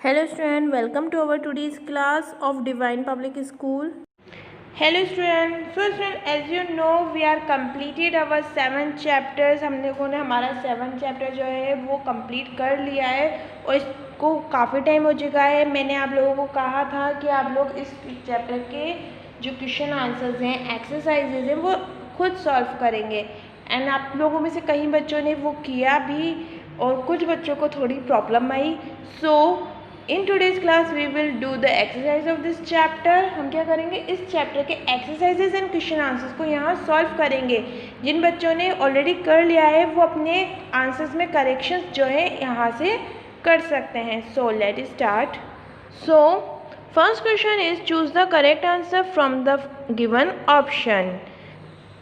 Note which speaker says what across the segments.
Speaker 1: Hello student, welcome to our today's class of Divine Public School. Hello student, so student as you know we are completed our 7 chapters. हम लोगों ने हमारा 7 chapter जो है वो complete कर लिया है और इसको काफ़ी टाइम हो चुका है। मैंने आप लोगों को कहा था कि आप लोग इस चैप्टर के जो क्वेश्चन आंसर्स हैं, एक्सरसाइजेज हैं, वो खुद सॉल्व करेंगे एंड आप लोगों में से कई बच्चों ने वो किया भी और कुछ बच्चों को थोड़ी प्रॉब्लम आई। So in today's class we will do the exercise of this chapter. हम क्या करेंगे, इस चैप्टर के एक्सरसाइजेज एंड क्वेश्चन आंसर्स को यहाँ सॉल्व करेंगे। जिन बच्चों ने ऑलरेडी कर लिया है वो अपने आंसर्स में करेक्शंस जो है यहाँ से कर सकते हैं। So let start. So first question is choose the correct answer from the given option.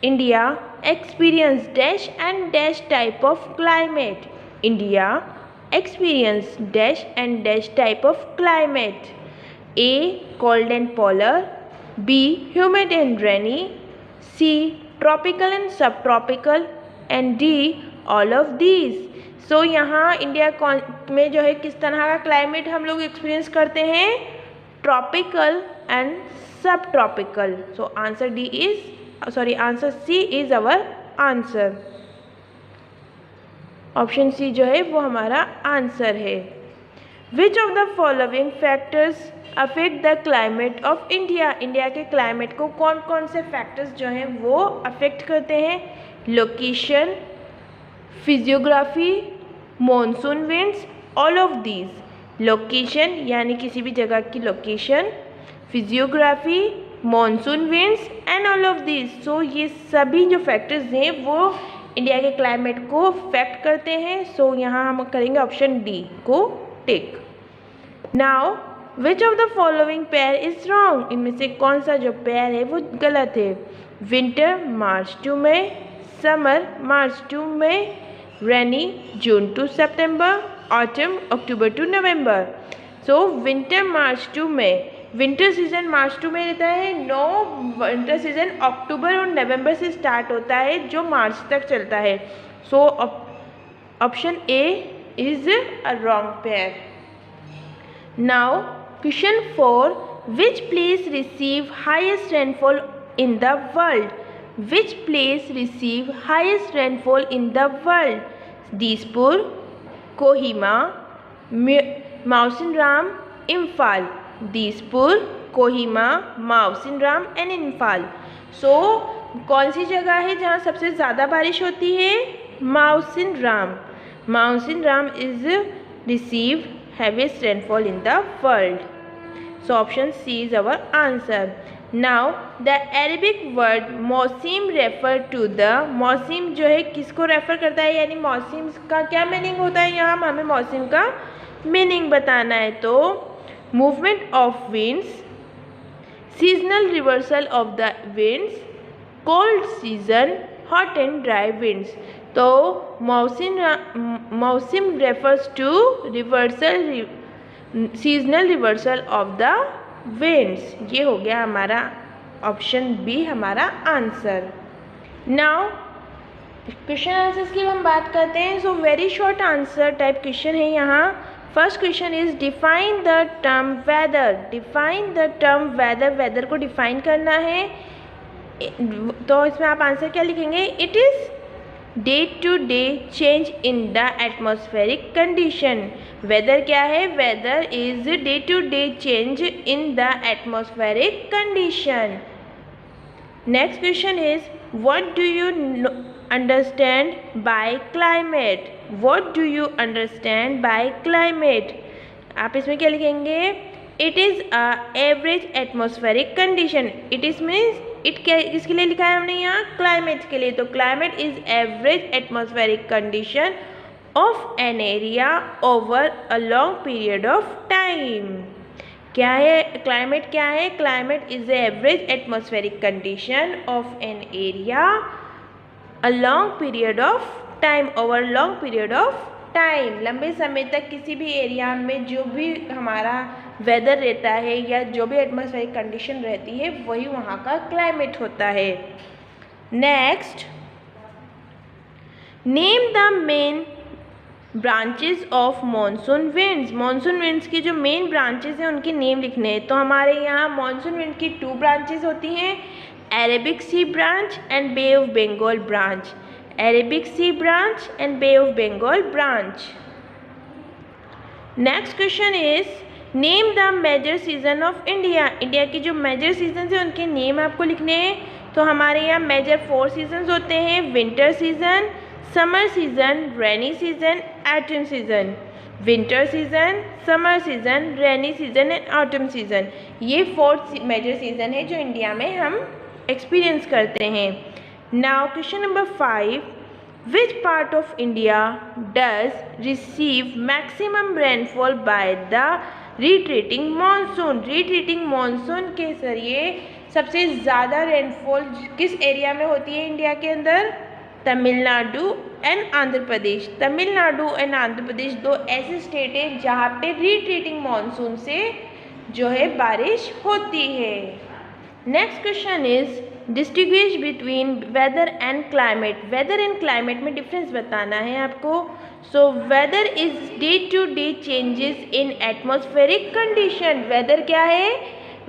Speaker 1: India experience dash and dash type of climate. India experience dash and dash type of climate. A. Cold and polar. B. Humid and rainy. C. Tropical and subtropical. And D. All of these. So यहाँ India में जो है किस तरह का climate हम लोग experience करते हैं, tropical and sub tropical. So answer C is our answer. Option C जो है वो हमारा आंसर है. Which of the following factors affect the climate of India. India के क्लाइमेट को कौन कौन से फैक्टर्स जो हैं वो अफेक्ट करते हैं. Location, physiography, monsoon winds, all of these. Location यानी किसी भी जगह की location, physiography, monsoon winds and all of these. So ये सभी जो फैक्टर्स हैं वो इंडिया के क्लाइमेट को अफेक्ट करते हैं. सो यहाँ हम करेंगे ऑप्शन डी को tick. Now which of the following pair is wrong. इनमें से कौन सा जो पेयर है वो गलत है. Winter March to May, summer March to May, rainy June to September, autumn October to November. So winter March to May, winter season March to में रहता है. विंटर सीजन अक्टूबर और नवंबर से स्टार्ट होता है जो मार्च तक चलता है. So option A is a wrong pair. Now question 4. Which place receive highest rainfall in the world. Which place receive highest rainfall in the world. Dispur, Kohima, Mawsynram, Imphal. Dispur, Kohima, Mawsynram and Imphal. So कौन सी जगह है जहाँ सबसे ज़्यादा बारिश होती है. Mawsynram. Mawsynram is receive heaviest rainfall in the world. So option C is our answer. Now the Arabic word मौसिम रेफर टू द. मौसिम जो है किसको रेफर करता है, यानी मौसिम का क्या मीनिंग होता है. यहाँ हमें मौसिम का मीनिंग बताना है. तो movement of winds, seasonal reversal of the winds, cold season, hot and dry winds. तो मौसम refers to seasonal reversal of the winds. ये हो गया हमारा ऑप्शन बी हमारा आंसर. नाउ क्वेश्चन आंसर्स की हम बात करते हैं. So very short answer type question है यहाँ. First question is define the term weather. Define the term weather. Weather को डिफाइन करना है. तो इसमें आप आंसर क्या लिखेंगे. It is day to day change in the atmospheric condition. Weather क्या है. Weather is day to day change in the atmospheric condition. Next question is what do you understand by climate. What do you understand by climate? आप इसमें क्या लिखेंगे. It is a average atmospheric condition. It is means it क्या किसके लिए लिखा है हमने यहाँ, climate के लिए. तो climate is average atmospheric condition of an area over a long period of time. क्या है climate. क्या है climate is the average atmospheric condition of an area a long period of time, over long period of time. लंबे समय तक किसी भी area में जो भी हमारा वेदर रहता है या जो भी एटमॉस्फेरिक कंडीशन रहती है वही वहाँ का क्लाइमेट होता है. Next, name the main branches of monsoon winds, monsoon winds की जो मेन ब्रांचेस हैं उनके नेम लिखने हैं। तो हमारे यहाँ मॉनसून विंड की 2 ब्रांचेस होती हैं, Arabic sea branch and Bay of Bengal branch, Arabic sea branch and Bay of Bengal branch. Next question is name the major season of India, India की जो मेजर सीजन है उनके name आपको लिखने हैं। तो हमारे यहाँ मेजर 4 सीजन्स होते हैं, winter season, summer season, rainy season, autumn season. Winter season, summer season, rainy season and autumn season, ये 4 मेजर सीजन है जो इंडिया में हम एक्सपीरियंस करते हैं। Now question number 5, which part of India does receive maximum rainfall by the retreating monsoon, retreating monsoon के जरिए सबसे ज़्यादा रेनफॉल किस एरिया में होती है इंडिया के अंदर? तमिलनाडु एंड आंध्र प्रदेश। तमिलनाडु एंड आंध्र प्रदेश 2 ऐसे स्टेट हैं जहाँ पे रिट्रीटिंग मानसून से जो है बारिश होती है। Next question is distinguish between weather and climate, weather and climate में डिफरेंस बताना है आपको। So weather is day to day changes in atmospheric condition, weather क्या है?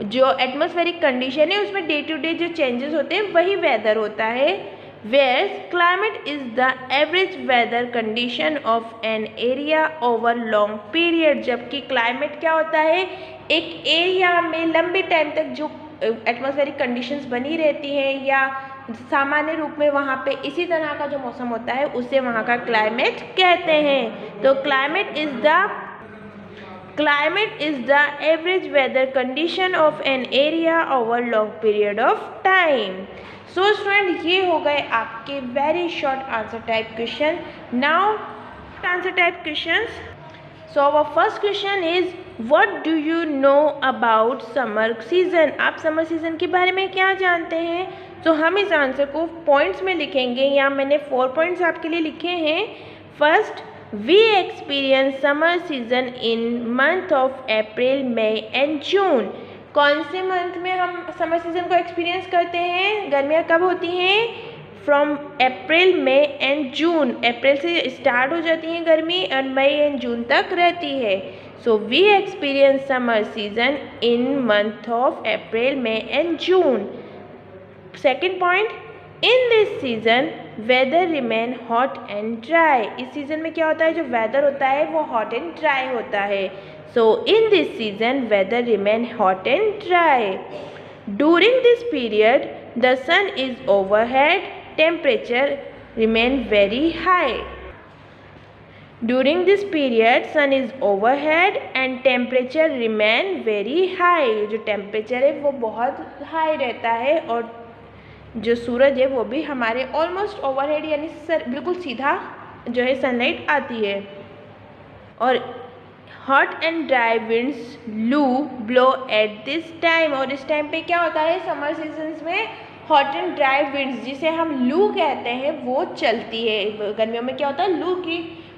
Speaker 1: जो एटमॉस्फेरिक कंडीशन है उसमें डे टू डे जो चेंजेस होते हैं वही वेदर होता है। Whereas climate is the average weather condition of an area over long period, जबकि climate क्या होता है? एक एरिया में लंबे टाइम तक जो एटमॉस्फेरिक कंडीशंस बनी रहती हैं या सामान्य रूप में वहाँ पे इसी तरह का जो मौसम होता है उसे वहाँ का क्लाइमेट कहते हैं। तो climate is the average weather condition of an area over long period of time. So student, ये हो गए आपके very short answer type question. Now answer type questions. So our first question is what do you know about summer season, आप summer season के बारे में क्या जानते हैं? तो हम इस आंसर को पॉइंट्स में लिखेंगे, यहाँ मैंने 4 पॉइंट्स आपके लिए लिखे हैं। First, we experience summer season in month of April, May and June. कौन से मंथ में हम समर सीजन को एक्सपीरियंस करते हैं? गर्मियाँ कब होती हैं? फ्रॉम अप्रैल, मई एंड जून, अप्रैल से स्टार्ट हो जाती हैं गर्मी और मई एंड जून तक रहती है। So we experience summer season in month of April, May and June. Second point, in this season weather remain hot and dry, इस सीजन में क्या होता है? जो वेदर होता है वो हॉट एंड ड्राई होता है। So in this season weather remain hot and dry. During this period the sun is overhead, temperature remain very high. During this period sun is overhead and temperature remain very high. जो temperature है वो बहुत high रहता है और जो सूरज है वो भी हमारे almost overhead यानी बिल्कुल सीधा जो है सनलाइट आती है। और हॉट एंड ड्राई विंड्स लू ब्लो एट दिस टाइम, और इस टाइम पे क्या होता है? समर सीजन्स में हॉट एंड ड्राई विंड्स जिसे हम लू कहते हैं वो चलती है। गर्मियों में क्या होता है?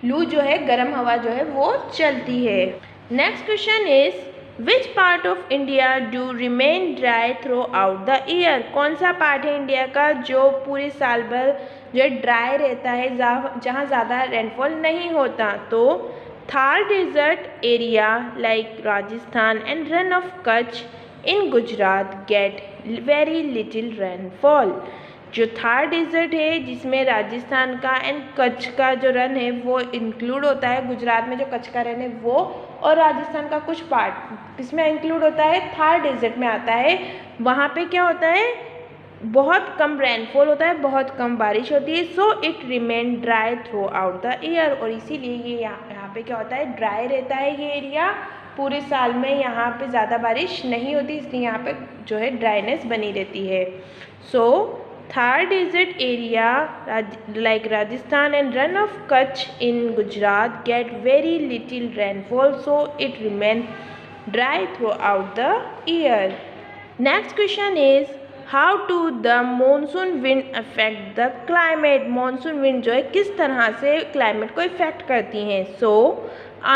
Speaker 1: लू जो है गर्म हवा जो है वो चलती है। Next question is which part of India do remain dry through out the year, कौन सा पार्ट है इंडिया का जो पूरे साल भर जो है ड्राई रहता है, जहाँ ज़्यादा रेनफॉल नहीं होता? तो Thar desert area like Rajasthan and run of Kutch in Gujarat get very little rainfall. जो थार डेजर्ट है जिसमें राजस्थान का एंड कच्छ का जो रन है वो इंक्लूड होता है, गुजरात में जो कच्छ का रन है वो, और राजस्थान का कुछ पार्ट इसमें इंक्लूड होता है, थार डेजर्ट में आता है। वहाँ पे क्या होता है? बहुत कम रेनफॉल होता है, बहुत कम बारिश होती है। So it remain dry through out the year, और इसीलिए ये यहाँ पे क्या होता है? ड्राई रहता है ये एरिया पूरे साल में, यहाँ पे ज़्यादा बारिश नहीं होती, इसलिए यहाँ पे जो है ड्राइनेस बनी रहती है। So Thar desert area like Rajasthan and run of Kutch in Gujarat get very little rainfall, so it remain dry throughout the year. Next question is how do the monsoon wind affect the climate, monsoon wind जो है किस तरह से climate को affect करती हैं? So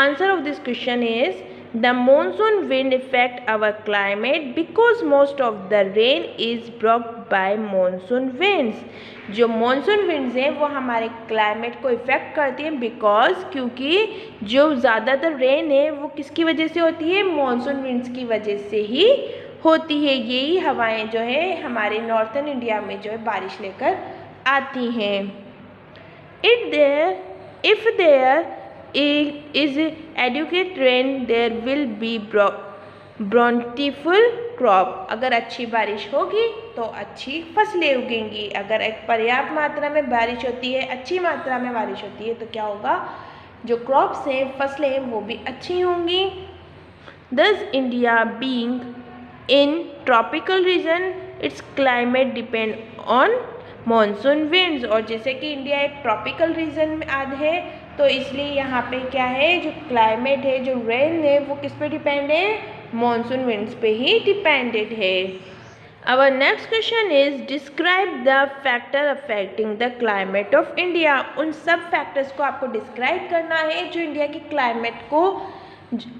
Speaker 1: answer of this question is the monsoon wind affect our climate because most of the rain is brought by monsoon winds. जो monsoon winds हैं वो हमारे क्लाइमेट को इफ़ेक्ट करती हैं क्योंकि जो ज़्यादातर रेन है वो किसकी वजह से होती है, मॉनसून विंड्स की वजह से ही होती है। यही हवाएं जो है हमारे नॉर्थन इंडिया में जो है बारिश लेकर आती हैं। If there is adequate rain, there will be bountiful crop। अगर अच्छी बारिश होगी तो अच्छी फसलें उगेंगी। अगर एक पर्याप्त मात्रा में बारिश होती है, अच्छी मात्रा में बारिश होती है तो क्या होगा, जो क्रॉप्स हैं, फसलें वो भी अच्छी होंगी। Thus India being in tropical region, its climate depend on monsoon winds. और जैसे कि इंडिया एक ट्रॉपिकल रीजन में आज है तो इसलिए यहाँ पे क्या है, जो क्लाइमेट है, जो रेन है वो किस पे डिपेंड है, मॉनसून विंड्स पे ही डिपेंडेड है। Our next question is describe the factor affecting the climate of India. उन सब फैक्टर्स को आपको डिस्क्राइब करना है जो इंडिया की क्लाइमेट को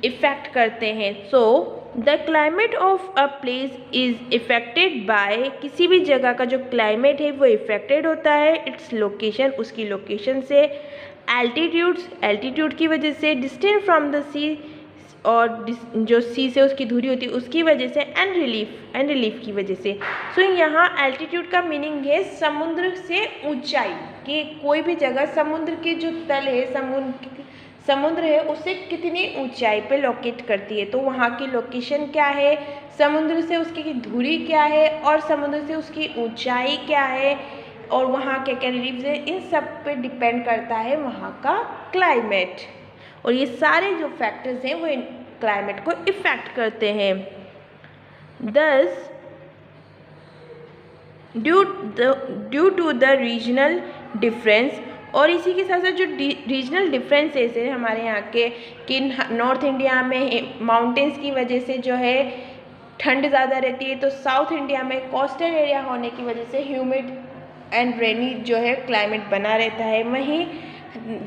Speaker 1: इफेक्ट करते हैं। So the climate of a place is effected by, किसी भी जगह का जो क्लाइमेट है वो इफेक्टेड होता है इट्स लोकेशन, उसकी लोकेशन से, एल्टीट्यूड की वजह से, डिस्टेंस फ्रॉम द सी, और जो सी से उसकी दूरी होती है उसकी वजह से, एंड रिलीफ की वजह से। सो यहाँ एल्टीट्यूड का मीनिंग है समुद्र से ऊंचाई, कि कोई भी जगह समुद्र के जो तल है, समुद्र है उससे कितनी ऊंचाई पे लोकेट करती है, तो वहाँ की लोकेशन क्या है, समुद्र से उसकी दूरी क्या है, और समुद्र से उसकी ऊंचाई क्या है, और वहाँ क्या क्या रिलीफ्स है, इन सब पे डिपेंड करता है वहाँ का क्लाइमेट। और ये सारे जो फैक्टर्स हैं वो इन क्लाइमेट को इफ़ेक्ट करते हैं। Thus due to the regional difference, और इसी के साथ साथ जो रीजनल डिफरेंसेस है हमारे यहाँ के, कि नॉर्थ इंडिया में माउंटेन्स की वजह से जो है ठंड ज़्यादा रहती है, तो साउथ इंडिया में कोस्टल एरिया होने की वजह से ह्यूमिड एंड रेनी जो है क्लाइमेट बना रहता है। वहीं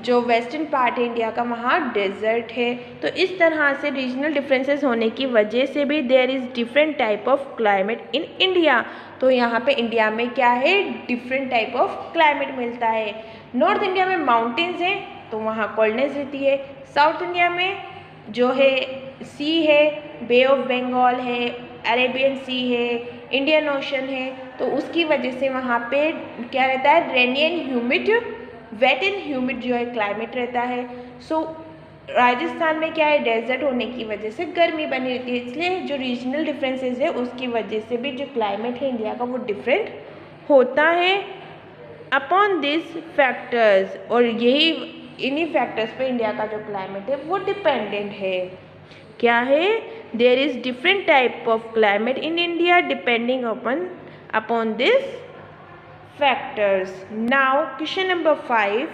Speaker 1: जो वेस्टर्न पार्ट है इंडिया का वहाँ डेजर्ट है। तो इस तरह से रीजनल डिफरेंसेस होने की वजह से भी there is different type of climate in India. तो यहाँ पे इंडिया में क्या है, डिफरेंट टाइप ऑफ क्लाइमेट मिलता है। नॉर्थ इंडिया में माउंटेन्स हैं तो वहाँ कोल्डनेस रहती है। साउथ इंडिया में जो है सी है, बे ऑफ बंगाल है, अरेबियन सी है, इंडियन ओशन है, तो उसकी वजह से वहाँ पे क्या रहता है, rainy and humid, wet and humid जो है क्लाइमेट रहता है। सो राजस्थान में क्या है, डेजर्ट होने की वजह से गर्मी बनी रहती है, इसलिए जो रीजनल डिफरेंसेस है उसकी वजह से भी जो क्लाइमेट है इंडिया का वो डिफरेंट होता है। अपॉन दिस फैक्टर्स, और यही इन्हीं फैक्टर्स पे इंडिया का जो क्लाइमेट है वो डिपेंडेंट है। क्या है, there is different type of climate in India depending upon this factors. Now question number 5,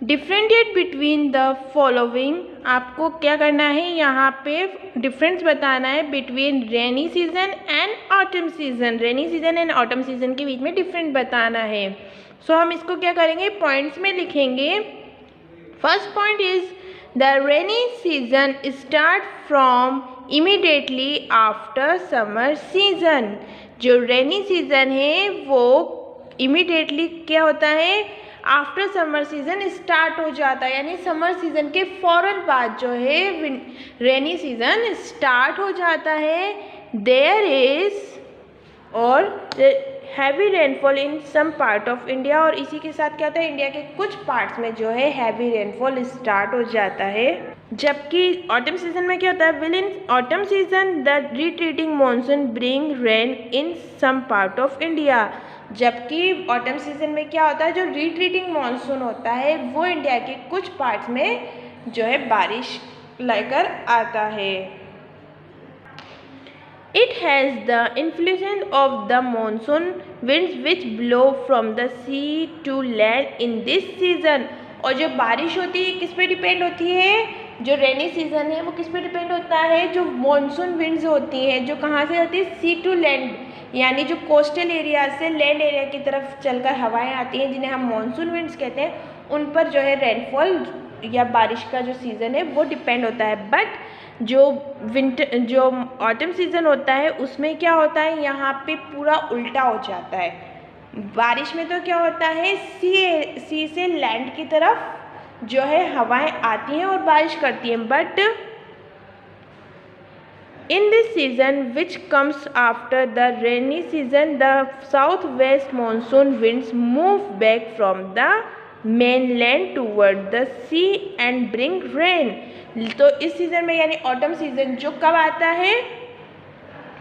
Speaker 1: differentiate between the following। आपको क्या करना है, यहाँ पे डिफरेंस बताना है between rainy season and autumn season. Rainy season and autumn season के बीच में डिफरेंस बताना है। सो हम इसको क्या करेंगे, पॉइंट्स में लिखेंगे। First point is the rainy season start from immediately after summer season. जो रेनी सीजन है वो इमीडिएटली क्या होता है, आफ्टर समर सीजन स्टार्ट हो जाता है, यानी समर सीजन के फ़ौरन बाद जो है रेनी सीजन स्टार्ट हो जाता है। देयर इज और heavy rainfall in some part of India, और इसी के साथ क्या होता है, इंडिया के कुछ पार्ट्स में जो है हैवी रेनफॉल स्टार्ट हो जाता है। जबकि ऑटम सीजन में क्या होता है, will in autumn season the retreating monsoon bring rain in some part of India. जबकि ऑटम सीजन में क्या होता है, जो रिट्रीटिंग मॉनसून होता है वो इंडिया के कुछ पार्ट्स में जो है बारिश लेकर आता है। It has the influence of the monsoon winds which blow from the sea to land in this season। और जो बारिश होती है किस पे डिपेंड होती है, जो रेनी सीजन है वो किस पे डिपेंड होता है, जो मॉनसून विंड्स होती हैं जो कहाँ से आती है, सी टू लैंड, यानी जो कोस्टल एरिया से लैंड एरिया की तरफ चलकर हवाएं आती हैं जिन्हें हम मॉनसून विंड्स कहते हैं, उन पर जो है रेनफॉल या बारिश का जो सीज़न है वो डिपेंड होता है। बट जो ऑटम सीज़न होता है उसमें क्या होता है, यहाँ पे पूरा उल्टा हो जाता है। बारिश में तो क्या होता है, सी से लैंड की तरफ जो है हवाएं आती हैं और बारिश करती हैं, but in this season which comes after the rainy season, the southwest monsoon winds move back from the mainland toward the sea and bring rain। तो इस सीज़न में यानी ऑटम सीज़न जो कब आता है,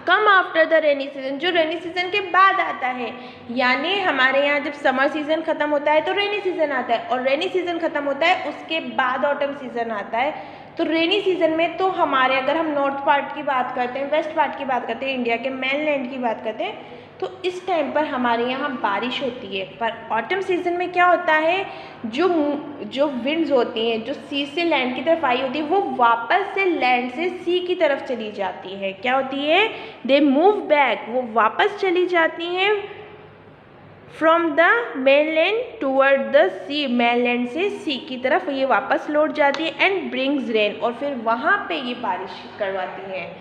Speaker 1: come after the rainy season, जो rainy season के बाद आता है। यानी हमारे यहाँ जब समर सीजन ख़त्म होता है तो रेनी सीजन आता है, और रेनी सीजन ख़त्म होता है उसके बाद ऑटम सीजन आता है। तो रेनी सीजन में तो हमारे, अगर हम नॉर्थ पार्ट की बात करते हैं, वेस्ट पार्ट की बात करते हैं, इंडिया के मेनलैंड की बात करते हैं, तो इस टाइम पर हमारे यहाँ बारिश होती है। पर ऑटम सीजन में क्या होता है, जो विंड्स होती हैं, जो सी से लैंड की तरफ आई होती है, वो वापस से लैंड से सी की तरफ चली जाती है। क्या होती है, दे मूव बैक, वो वापस चली जाती हैं from the mainland toward the sea, mainland से सी की तरफ ये वापस लौट जाती है, एंड ब्रिंग्स रेन, और फिर वहाँ पे ये बारिश करवाती हैं।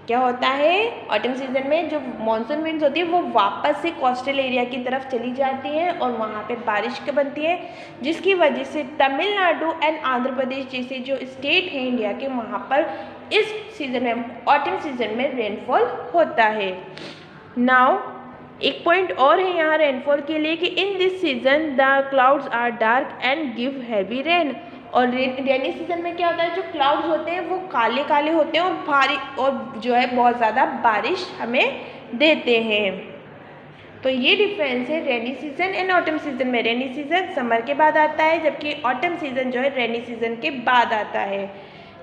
Speaker 1: क्या होता है, ऑटम सीजन में जो मॉनसून विंड्स होती है वो वापस से कोस्टल एरिया की तरफ चली जाती हैं और वहाँ पे बारिश के बनती है, जिसकी वजह से तमिलनाडु एंड आंध्र प्रदेश जैसे जो स्टेट हैं इंडिया के, वहाँ पर इस सीज़न में, ऑटम सीजन में रेनफॉल होता है। नाउ एक पॉइंट और है यहाँ रेनफॉल के लिए कि in this season the clouds are dark and give heavy rain. और रेनी सीजन में क्या होता है, जो क्लाउड्स होते हैं वो काले काले होते हैं और भारी, और जो है बहुत ज़्यादा बारिश हमें देते हैं। तो ये डिफरेंस है rainy season and autumn season में। रेनी सीजन समर के बाद आता है, जबकि ऑटम सीजन जो है रेनी सीजन के बाद आता है।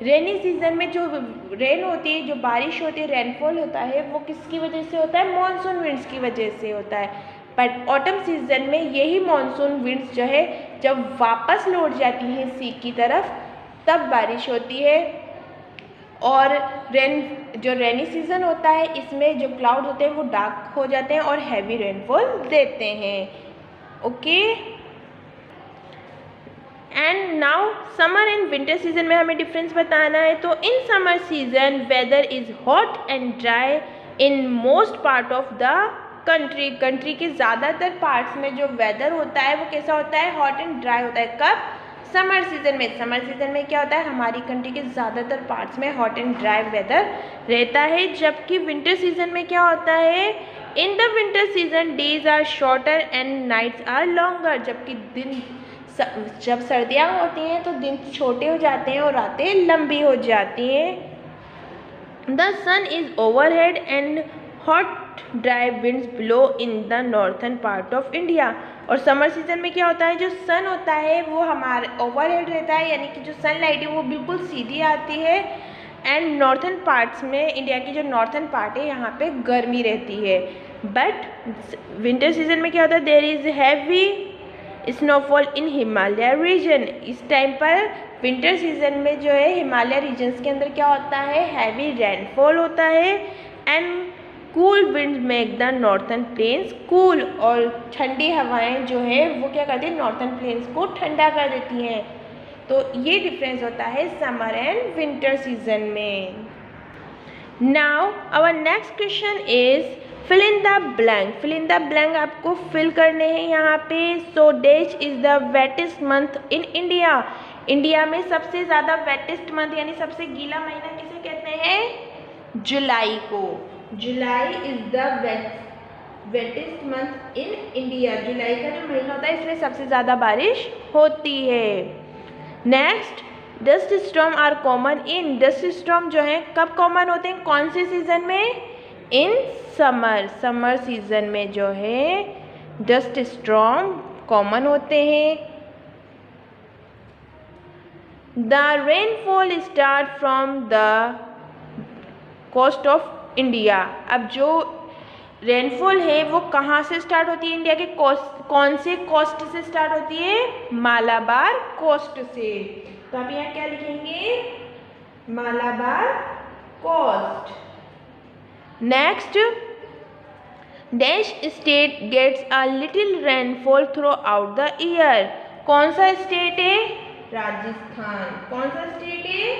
Speaker 1: रेनी सीजन में जो रेन होती है, जो बारिश होती है, रेनफॉल होता है, वो किसकी वजह से होता है, मॉनसून विंड्स की वजह से होता है। बट ऑटम सीजन में यही मॉनसून विंड्स जो है जब वापस लौट जाती हैं सी की तरफ, तब बारिश होती है। और जो रेनी सीजन होता है, इसमें जो क्लाउड होते हैं वो डार्क हो जाते हैं और हैवी रेनफॉल देते हैं। Okay, and now summer and winter season में हमें डिफरेंस बताना है। तो in summer season weather is hot and dry in most part of the country के ज़्यादातर पार्ट्स में जो वेदर होता है वो कैसा होता है, हॉट एंड ड्राई होता है। कब, समर सीजन में। समर सीजन में क्या होता है, हमारी कंट्री के ज़्यादातर पार्ट्स में हॉट एंड ड्राई वेदर रहता है। जबकि विंटर सीजन में क्या होता है, in the winter season days are shorter and nights are longer. जबकि दिन, जब सर्दियाँ होती हैं तो दिन छोटे हो जाते हैं और रातें लंबी हो जाती हैं। The sun is overhead and hot dry winds blow in the northern part of India. और समर सीजन में क्या होता है, जो सन होता है वो हमारे ओवरहेड रहता है, यानी कि जो सनलाइट है वो बिल्कुल सीधी आती है। एंड नॉर्थन पार्ट्स में, इंडिया की जो नॉर्थन पार्ट है, यहाँ पे गर्मी रहती है। बट विंटर सीजन में क्या होता है, there is heavy snowfall in Himalaya region. इस टाइम पर विंटर सीजन में जो है हिमालय रीजन्स के अंदर क्या होता है, हैवी रेनफॉल होता है। And cool wind make the northern plains cool, और ठंडी हवाएं जो है वो क्या करती है, नॉर्थन प्लेन्स को ठंडा कर देती हैं। तो ये डिफरेंस होता है समर एंड विंटर सीजन में। Now our next question is fill in the blank. Fill in the blank आपको फिल करने हैं यहाँ पे। So days is the wettest month in India. India में सबसे ज़्यादा वेटेस्ट मंथ यानी सबसे गीला महीना किसे कहते हैं, जुलाई को। July is the wettest month in India. जुलाई का जो महीना होता है इसमें सबसे ज़्यादा बारिश होती है। Next, dust storm are common in. Dust storm जो है कब कॉमन होते हैं, कौन से सीजन में, इन समर। समर सीजन में जो है डस्ट स्टॉर्म कॉमन होते हैं। The rainfall start from the coast of India. अब जो रेनफॉल है वो कहाँ से स्टार्ट होती है, इंडिया के कौन से कोस्ट से स्टार्ट होती है, मालाबार कोस्ट से। तो आप यहाँ क्या लिखेंगे, Malabar coast. Next, dash state gets a little rainfall throughout the year. कौन सा स्टेट है, राजस्थान। कौन सा स्टेट है,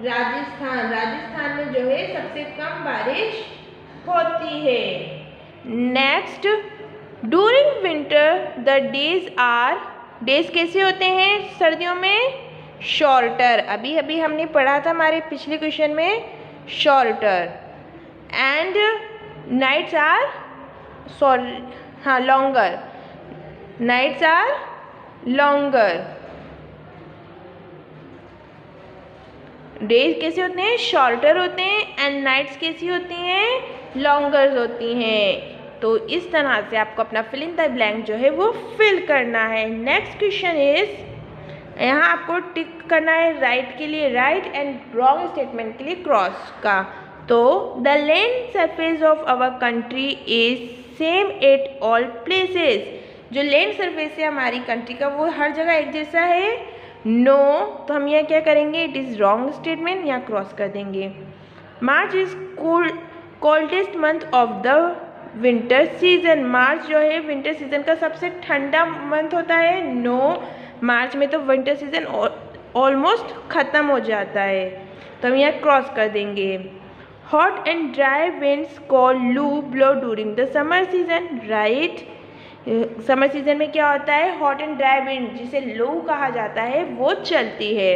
Speaker 1: राजस्थान में जो है सबसे कम बारिश होती है। Next, during winter the days कैसे होते हैं सर्दियों में? शॉर्टर। अभी अभी हमने पढ़ा था हमारे पिछले क्वेश्चन में, shorter. And nights are longer. Nights are longer. Days कैसे होते हैं? शॉर्टर होते हैं। एंड नाइट्स कैसी होती हैं? लॉन्गर होती हैं। तो इस तरह से आपको अपना फिल इन द ब्लैंक जो है वो फिल करना है। नेक्स्ट क्वेश्चन इज, यहाँ आपको टिक करना है राइट के लिए राइट एंड रॉन्ग स्टेटमेंट के लिए क्रॉस का। तो the land surface of our country is same at all places. जो लैंड सरफेस है हमारी कंट्री का वो हर जगह एक जैसा है? नो। तो हम यहाँ क्या करेंगे? इट इज़ रॉन्ग स्टेटमेंट, यहाँ क्रॉस कर देंगे। March is coldest month of the winter season. मार्च जो है विंटर सीजन का सबसे ठंडा मंथ होता है? नो, मार्च में तो विंटर सीजन ऑलमोस्ट ख़त्म हो जाता है, तो हम यहाँ क्रॉस कर देंगे। Hot and dry winds called loo blow during the summer season. Right, summer season में क्या होता है? हॉट एंड ड्राई विंड, जिसे लू कहा जाता है, वो चलती है।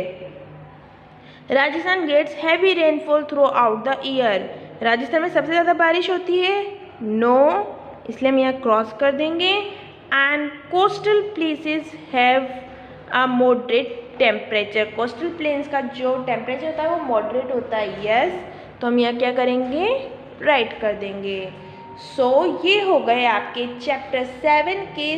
Speaker 1: Rajasthan gets heavy rainfall throughout the year. Rajasthan में सबसे ज़्यादा बारिश होती है? नो, इसलिए हम यहाँ क्रॉस कर देंगे। And coastal places have a moderate temperature. Coastal planes का जो टेम्परेचर होता है वो मॉडरेट होता है। यस, तो हम यहाँ क्या करेंगे? राइट कर देंगे। ये हो गए आपके चैप्टर 7 के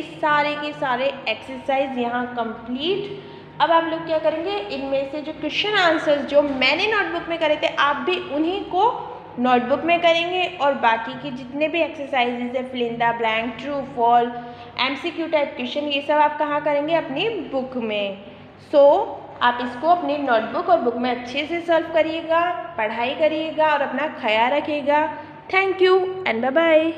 Speaker 1: सारे एक्सरसाइज यहाँ कंप्लीट। अब आप लोग क्या करेंगे? इनमें से जो क्वेश्चन आंसर्स जो मैंने नोटबुक में करे थे आप भी उन्हीं को नोटबुक में करेंगे, और बाकी के जितने भी एक्सरसाइजेज है, fill in the blank, true false, MCQ type question, ये सब आप कहाँ करेंगे? अपनी बुक में। आप इसको अपनी नोटबुक और बुक में अच्छे से सॉल्व करिएगा, पढ़ाई करिएगा और अपना ख्याल रखिएगा। Thank you and bye bye.